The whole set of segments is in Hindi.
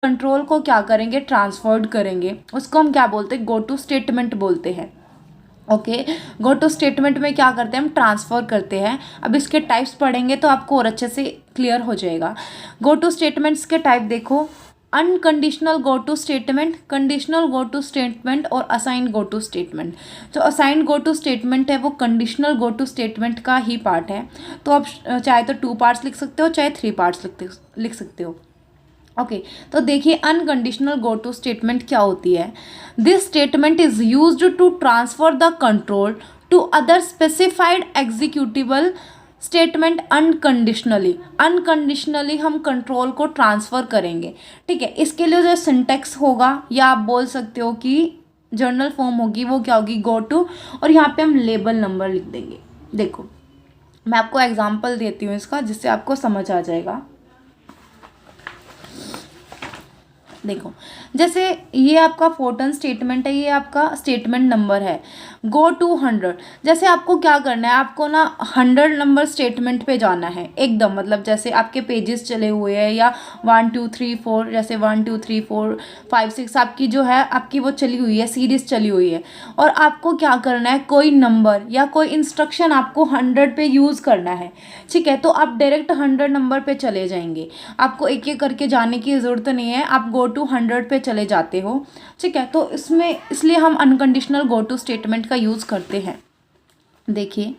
कंट्रोल को क्या करेंगे, ट्रांसफर्ड करेंगे, उसको हम क्या बोलते हैं, गो टू स्टेटमेंट बोलते हैं। ओके, गो टू स्टेटमेंट में क्या करते हैं, हम ट्रांसफ़र करते हैं। अब इसके टाइप्स पढ़ेंगे तो आपको और अच्छे से क्लियर हो जाएगा। गो टू स्टेटमेंट्स के टाइप देखो, unconditional go to statement, conditional go to statement और असाइन गो टू स्टेटमेंट। जो असाइन गो टू स्टेटमेंट है वो कंडीशनल गो टू स्टेटमेंट का ही पार्ट है। तो आप चाहे तो 2 पार्ट्स लिख सकते हो, चाहे 3 पार्ट्स लिख सकते हो। ओके, तो देखिए अनकंडीशनल गो टू स्टेटमेंट क्या होती है। This statement is used to transfer the control to other specified executable statement unconditionally. Unconditionally हम कंट्रोल को ट्रांसफ़र करेंगे, ठीक है। इसके लिए जो सिंटेक्स होगा या आप बोल सकते हो कि जर्नल फॉर्म होगी, वो क्या होगी, गो टू, और यहाँ पे हम लेबल नंबर लिख देंगे। देखो मैं आपको एग्जांपल देती हूँ इसका, जिससे आपको समझ आ जाएगा। देखो जैसे ये आपका फोर्टन स्टेटमेंट है, ये आपका स्टेटमेंट नंबर है, गो टू 100। जैसे आपको क्या करना है, आपको ना 100 नंबर स्टेटमेंट पे जाना है एकदम, मतलब जैसे आपके पेजेस चले हुए हैं या 1 2 3 4, जैसे 1 2 3 4 5 6 आपकी जो है आपकी वो चली हुई है, सीरीज चली हुई है, और आपको क्या करना है, कोई नंबर या कोई इंस्ट्रक्शन आपको 100 पे यूज़ करना है, ठीक है। तो आप डायरेक्ट 100 नंबर पे चले जाएंगे, आपको एक एक करके जाने की ज़रूरत नहीं है, आप गो टू 100 पे चले जाते हो, ठीक है। तो इसमें इसलिए हम अनकंडीशनल गो टू स्टेटमेंट का यूज़ करते हैं। देखिए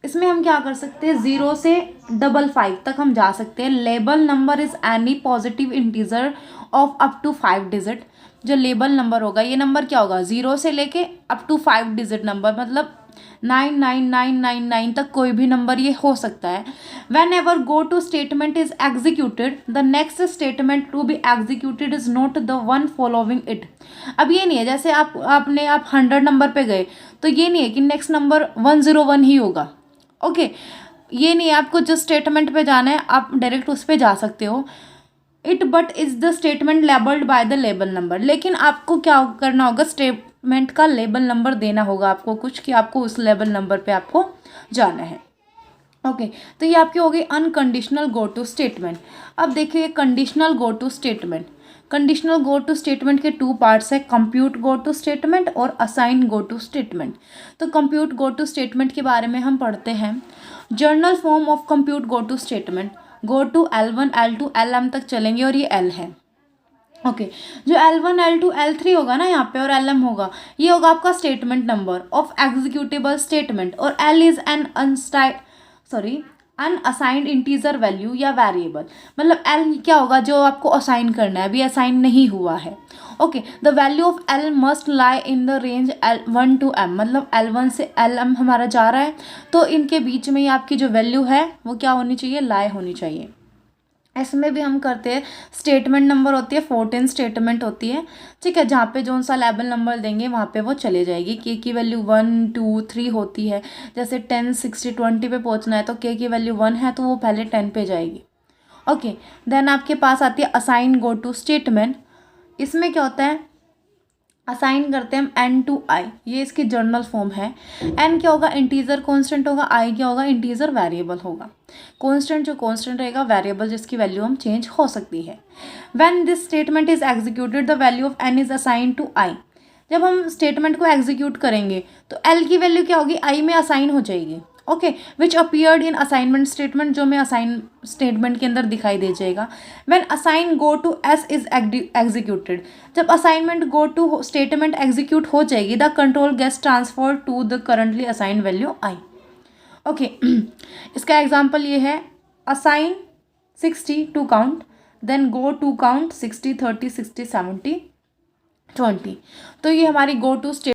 इसमें हम क्या कर सकते हैं, 0 से 55 तक हम जा सकते हैं। Label number is any positive integer of up to 5 digit. जो लेबल नंबर होगा, ये नंबर क्या होगा, 0 से लेके अप टू 5 डिजिट नंबर, मतलब 99999 तक कोई भी नंबर ये हो सकता है। Whenever go to statement is executed, the next statement to be executed is not the one following it. अब ये नहीं है जैसे आप 100 नंबर पे गए तो ये नहीं है कि नेक्स्ट नंबर 101 ही होगा। ओके, ये नहीं है, आपको जिस स्टेटमेंट पे जाना है आप डायरेक्ट उस पे जा सकते हो। It but is the statement labelled by the label number, लेकिन आपको क्या करना होगा, स्टेटमेंट का लेबल नंबर देना होगा आपको कुछ, कि आपको उस लेबल नंबर पे आपको जाना है। ओके, तो ये आपकी हो गई अनकंडीशनल गो टू स्टेटमेंट। अब देखिए conditional go to statement. Conditional go to statement के 2 पार्ट्स है, कंप्यूट गो टू स्टेटमेंट और असाइन गो टू स्टेटमेंट। तो कंप्यूट गो टू स्टेटमेंट के बारे में हम पढ़ते हैं। General form of compute go to statement, go to L1 L2 LM तक चलेंगे और ये L है। ओके, जो L1 L2 L3 होगा ना यहाँ पे और LM होगा, ये होगा आपका statement number of executable statement, और L is an unassigned integer value या वेरिएबल, मतलब L क्या होगा, जो आपको असाइन करना है, अभी असाइन नहीं हुआ है। Okay, the value of L must lie in the range L1 to M, मतलब L1 से LM हमारा जा रहा है, तो इनके बीच में ही आपकी जो वैल्यू है वो क्या होनी चाहिए, लाई होनी चाहिए। इसमें भी हम करते हैं, स्टेटमेंट नंबर होती है 14 स्टेटमेंट होती है, ठीक है, जहाँ पे जो सा लेबल नंबर देंगे वहाँ पे वो चले जाएगी। के की वैल्यू 1 2 3 होती है, जैसे 10 60 20 पे पहुँचना है तो के की वैल्यू 1 है तो वो पहले 10 पे जाएगी। ओके, देन आपके पास आती है असाइन गो टू स्टेटमेंट। इसमें क्या होता है, असाइन करते हैं हम एन टू आई, ये इसकी जर्नल फॉर्म है। एन क्या होगा, इंटीजर कांस्टेंट होगा, आई क्या होगा, इंटीजर वेरिएबल होगा। कांस्टेंट जो कांस्टेंट रहेगा, वेरिएबल जिसकी वैल्यू हम चेंज हो सकती है। When this statement is executed the value of N is assign to I. जब हम स्टेटमेंट को एग्जीक्यूट करेंगे तो एल की वैल्यू क्या होगी, आई में असाइन हो जाएगी। Okay, which appeared in assignment statement, जो में असाइन स्टेटमेंट के अंदर दिखाई दे जाएगा। When assign go to S is executed, जब assignment go to statement execute हो जाएगी, the control gets transfer to the currently assign value I. Okay, इसका एग्जाम्पल ये है, assign 60 to count, then go to count 60 30 60 70 20। तो ये हमारी गो टू